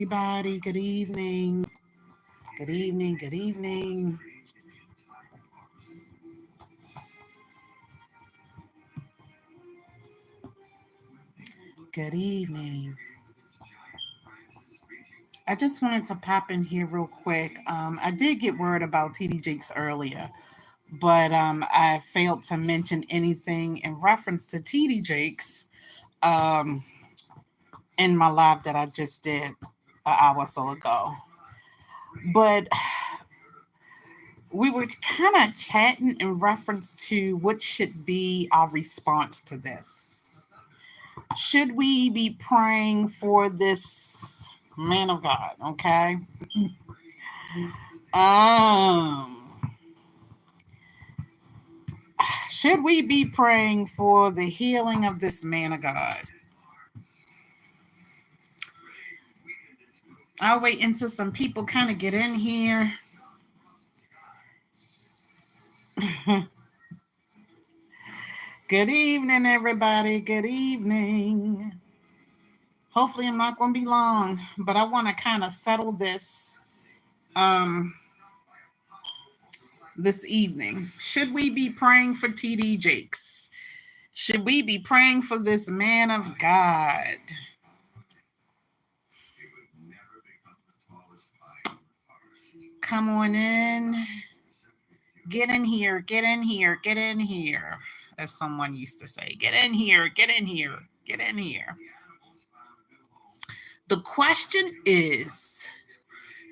Everybody, good evening. Good evening, good evening. Good evening. I just wanted to pop in here real quick. I did get word about TD Jakes earlier, but I failed to mention anything in reference to TD Jakes um, in my live that I just did an hour or so ago. But we were kind of chatting in reference to what should be our response to this. Should we be praying for this man of God? Okay. Um, should we be praying for the healing of this man of God? I'll wait until some people kind of get in here. Good evening, everybody. Good evening. Hopefully, I'm not going to be long, but I want to kind of settle this um, this evening. Should we be praying for TD Jakes? Should we be praying for this man of God? Come on in. Get in here, get in here, get in here. As someone used to say, get in here, get in here, get in here. The question is,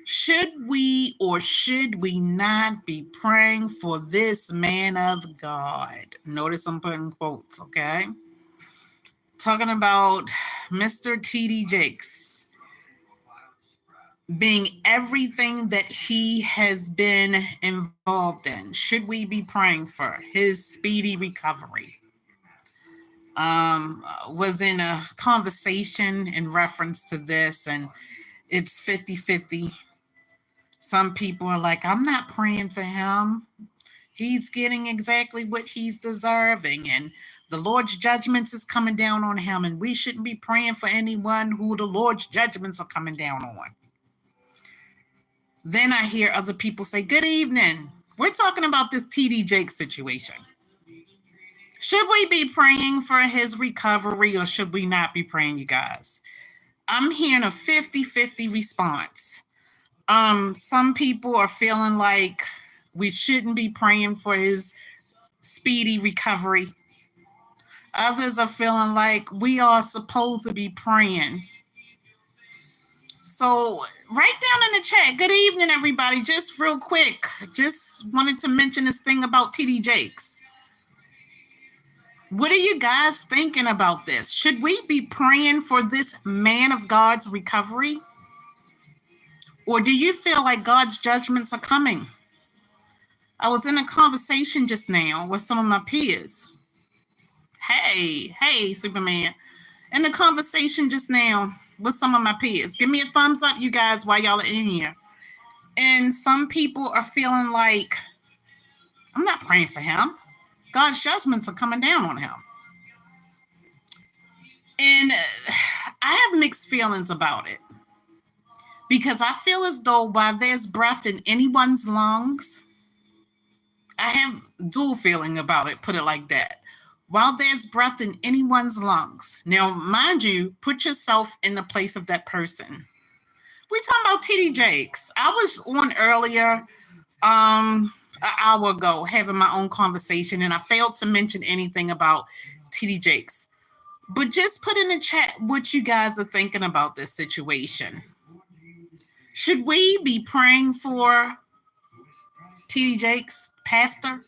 should we or should we not be praying for this man of God? Notice I'm putting quotes, okay? Talking about Mr. TD Jakes being everything that he has been involved in. Should we be praying for his speedy recovery? Was in a conversation in reference to this, and it's 50-50. Some people are like, I'm not praying for him. He's getting exactly what he's deserving, and the Lord's judgments is coming down on him, and we shouldn't be praying for anyone who the Lord's judgments are coming down on. Then I hear other people say, good evening. We're talking about this TD Jakes situation. Should we be praying for his recovery or should we not be praying, you guys? I'm hearing a 50-50 response. Some people are feeling like we shouldn't be praying for his speedy recovery. Others are feeling like we are supposed to be praying. So write down in the chat, good evening, everybody. Just real quick, just wanted to mention this thing about TD Jakes. What are you guys thinking about this? Should we be praying for this man of God's recovery? Or do you feel like God's judgments are coming? I was in a conversation just now with some of my peers. Hey, Superman. In a conversation just now with some of my peers. Give me a thumbs up, you guys, while y'all are in here. And some people are feeling like, I'm not praying for him. God's judgments are coming down on him. And I have mixed feelings about it. Because I feel as though while there's breath in anyone's lungs, I have dual feeling about it, put it like that. While there's breath in anyone's lungs. Now, mind you, put yourself in the place of that person. We're talking about TD Jakes. I was on earlier, an hour ago, having my own conversation, and I failed to mention anything about TD Jakes. But just put in the chat what you guys are thinking about this situation. Should we be praying for TD Jakes, Pastor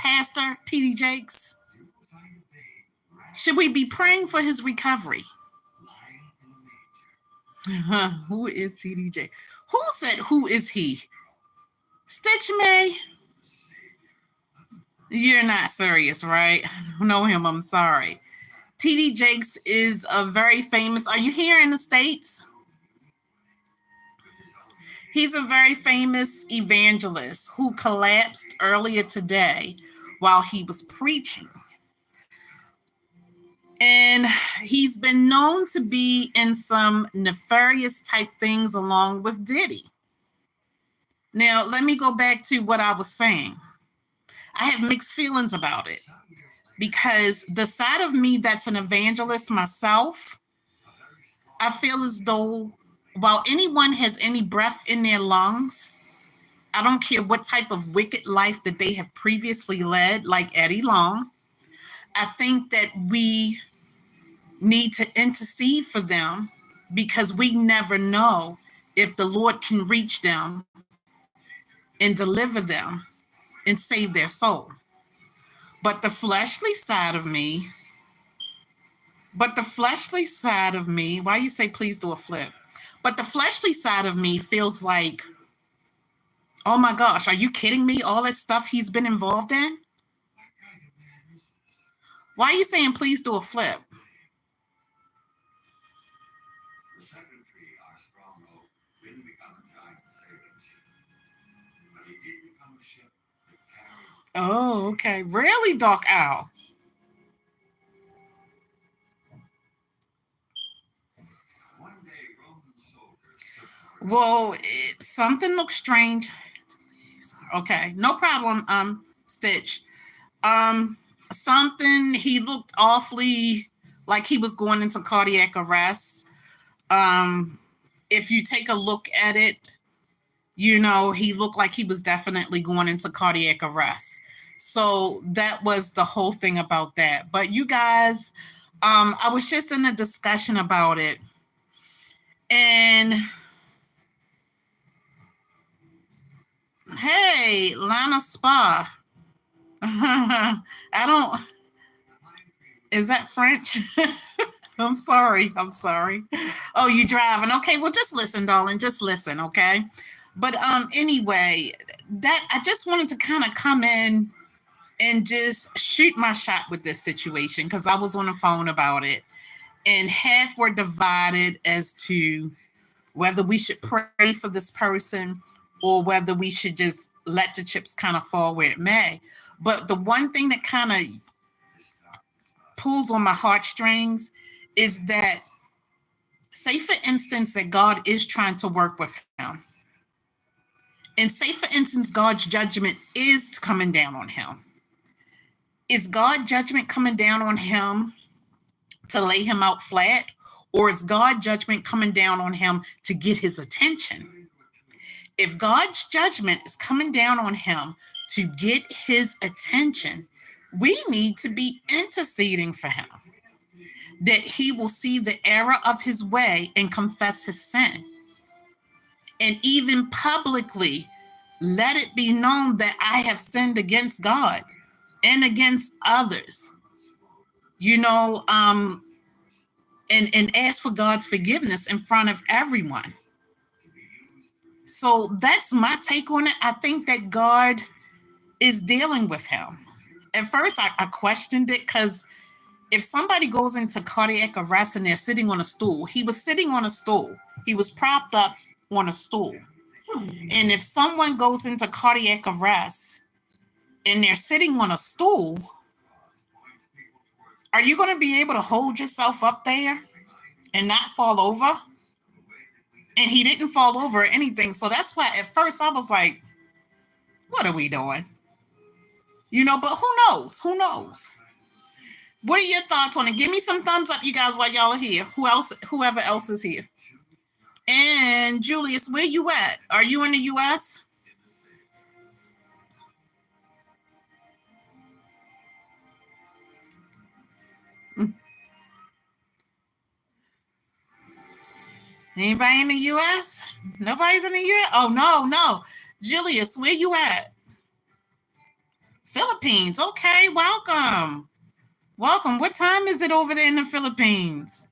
TD Jakes? Should we be praying for his recovery? Who is TD Jakes? Who said, who is he? Stitch May? You're not serious, right? I know him, I'm sorry. TD Jakes is a very famous, are you here in the States? He's a very famous evangelist who collapsed earlier today while he was preaching. And And he's been known to be in some nefarious type things along with Diddy. Now, let me go back to what I was saying. I have mixed feelings about it because the side of me that's an evangelist myself, I feel as though while anyone has any breath in their lungs, I don't care what type of wicked life that they have previously led, like Eddie Long, I think that we need to intercede for them because we never know if the Lord can reach them and deliver them and save their soul. But the fleshly side of me, why you say please do a flip? But the fleshly side of me feels like, oh my gosh, are you kidding me? All that stuff he's been involved in? Why are you saying please do a flip? Oh, okay. Really, Dark Owl? Well, something looks strange. Okay, no problem, Stitch. Something, he looked awfully like he was going into cardiac arrest. If you take a look at it, you know, he looked like he was definitely going into cardiac arrest. So that was the whole thing about that. But you guys, I was just in a discussion about it. And hey, Lana Spa. I don't, is that French? I'm sorry. Oh, you driving? Okay, well, just listen, darling. Just listen, okay? But anyway, that I just wanted to kind of come in and just shoot my shot with this situation because I was on the phone about it, and half were divided as to whether we should pray for this person or whether we should just let the chips kind of fall where it may. But the one thing that kind of pulls on my heartstrings is that, say for instance, that God is trying to work with him. And say for instance, God's judgment is coming down on him. Is God's judgment coming down on him to lay him out flat? Or is God's judgment coming down on him to get his attention? If God's judgment is coming down on him to get his attention, we need to be interceding for him, that he will see the error of his way and confess his sin. And even publicly, let it be known that I have sinned against God and against others. You know, and ask for God's forgiveness in front of everyone. So that's my take on it. I think that God is dealing with him. At first, I questioned it because if somebody goes into cardiac arrest and they're sitting on a stool, he was sitting on a stool. He was propped up on a stool. And if someone goes into cardiac arrest and they're sitting on a stool, are you going to be able to hold yourself up there and not fall over? And he didn't fall over or anything. So that's why at first I was like, what are we doing? You know, but who knows? Who knows? What are your thoughts on it? Give me some thumbs up, you guys, while y'all are here. Whoever else is here. And Julius, where you at? Are you in the U.S.? Anybody in the U.S.? Nobody's in the U.S.? Oh, no. Julius, where you at? Philippines. Okay, welcome. Welcome. What time is it over there in the Philippines?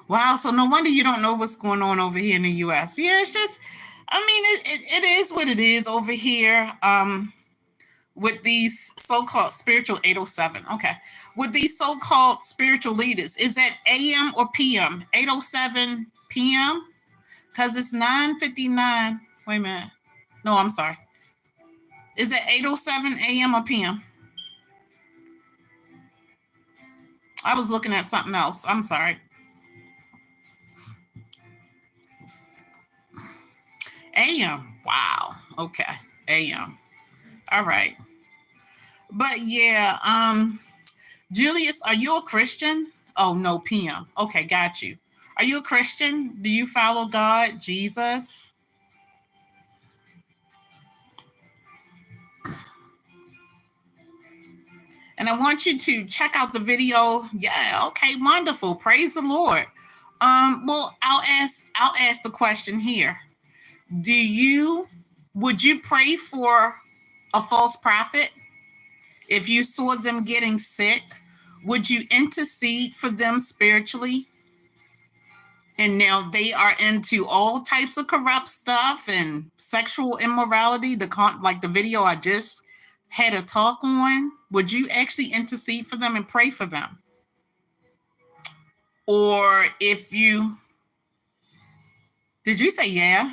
Wow, so no wonder you don't know what's going on over here in the U.S. Yeah, it's just, I mean, it is what it is over here. With these so-called spiritual 807. Okay. With these so-called spiritual leaders. Is that AM or PM? 807 PM? Because it's 9:59. Wait a minute. No, I'm sorry. Is it 8:07 a.m. or p.m.? I was looking at something else. I'm sorry. A.m. Wow. Okay. A.m. All right. But yeah, Julius, are you a Christian? Oh no, p.m. Okay, got you. Are you a Christian? Do you follow God, Jesus? And I want you to check out the video. Yeah, okay, wonderful. Praise the Lord. Well, I'll ask the question here. Would you pray for a false prophet if you saw them getting sick? Would you intercede for them spiritually? And now they are into all types of corrupt stuff and sexual immorality, like the video I just had a talk on. Would you actually intercede for them and pray for them? Or if you did you say yeah?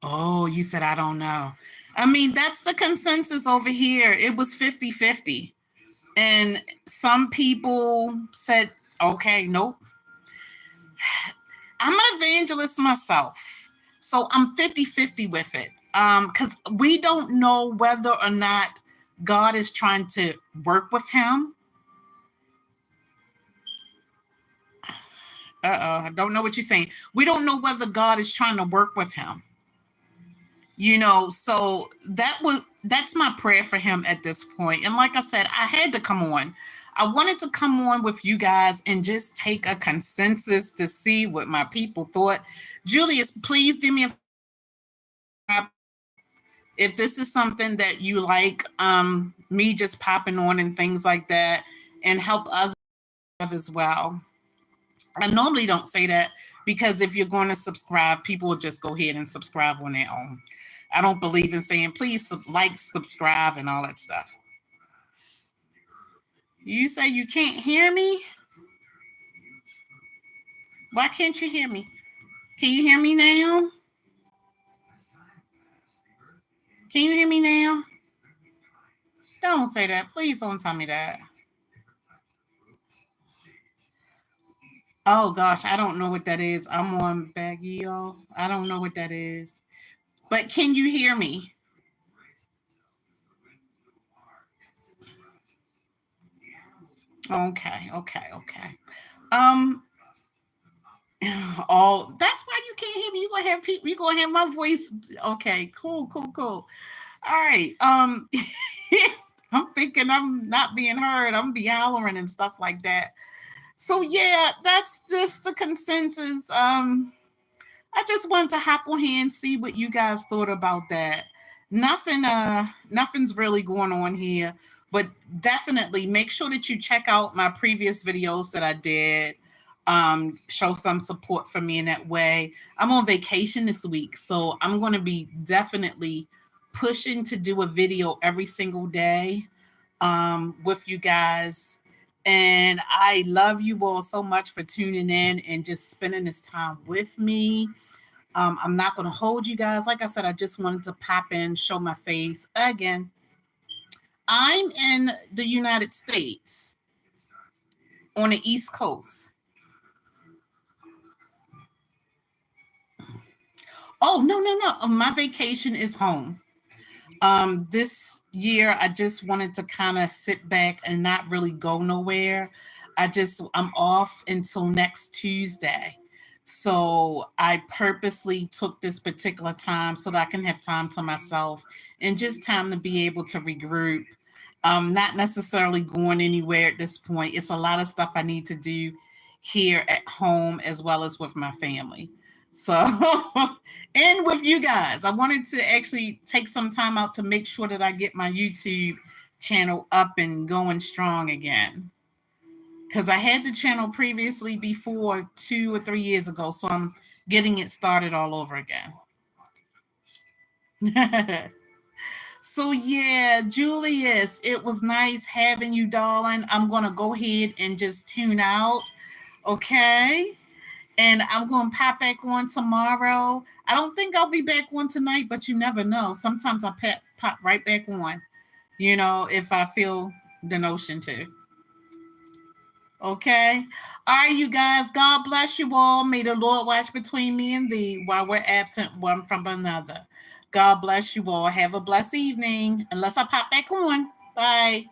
Oh, you said I don't know. I mean, that's the consensus over here. It was 50-50. And some people said, okay, nope. I'm an evangelist myself. So I'm 50-50 with it. Because we don't know whether or not God is trying to work with him. I don't know what you're saying. We don't know whether God is trying to work with him. So that's my prayer for him at this point. And like I said, I had to come on. I wanted to come on with you guys and just take a consensus to see what my people thought. Julius, please do me a if this is something that you like, me just popping on and things like that, and help others as well. I normally don't say that because if you're going to subscribe, people will just go ahead and subscribe on their own. I don't believe in saying please like, subscribe, and all that stuff. You say you can't hear me? Why can't you hear me? Can you hear me now? Can you hear me now? Don't say that. Please don't tell me that. Oh gosh, I don't know what that is. I'm on Baguio. I don't know what that is. But can you hear me? Okay. Um oh, that's why you can't hear me. You gonna have my voice. Okay, cool. All right. I'm thinking I'm not being heard. I'm be hollering and stuff like that. So yeah, that's just the consensus. I just wanted to hop on here and see what you guys thought about that. Nothing's really going on here, but definitely make sure that you check out my previous videos that I did. Show some support for me in that way. I'm on vacation this week, so I'm going to be definitely pushing to do a video every single day with you guys. And I love you all so much for tuning in and just spending this time with me. I'm not going to hold you guys. Like I said, I just wanted to pop in, show my face again. I'm in the United States on the East Coast. Oh, no. My vacation is home. This year I just wanted to kind of sit back and not really go nowhere. I'm off until next Tuesday. So I purposely took this particular time so that I can have time to myself and just time to be able to regroup. Not necessarily going anywhere at this point. It's a lot of stuff I need to do here at home as well as with my family. So, and with you guys, I wanted to actually take some time out to make sure that I get my YouTube channel up and going strong again. Because I had the channel previously before 2 or 3 years ago, so I'm getting it started all over again. So yeah, Julius, it was nice having you, darling. I'm going to go ahead and just tune out. Okay. And I'm going to pop back on tomorrow. I don't think I'll be back on tonight, but you never know. Sometimes I pop right back on, if I feel the notion to. Okay. All right, you guys. God bless you all. May the Lord watch between me and thee while we're absent one from another. God bless you all. Have a blessed evening. Unless I pop back on. Bye.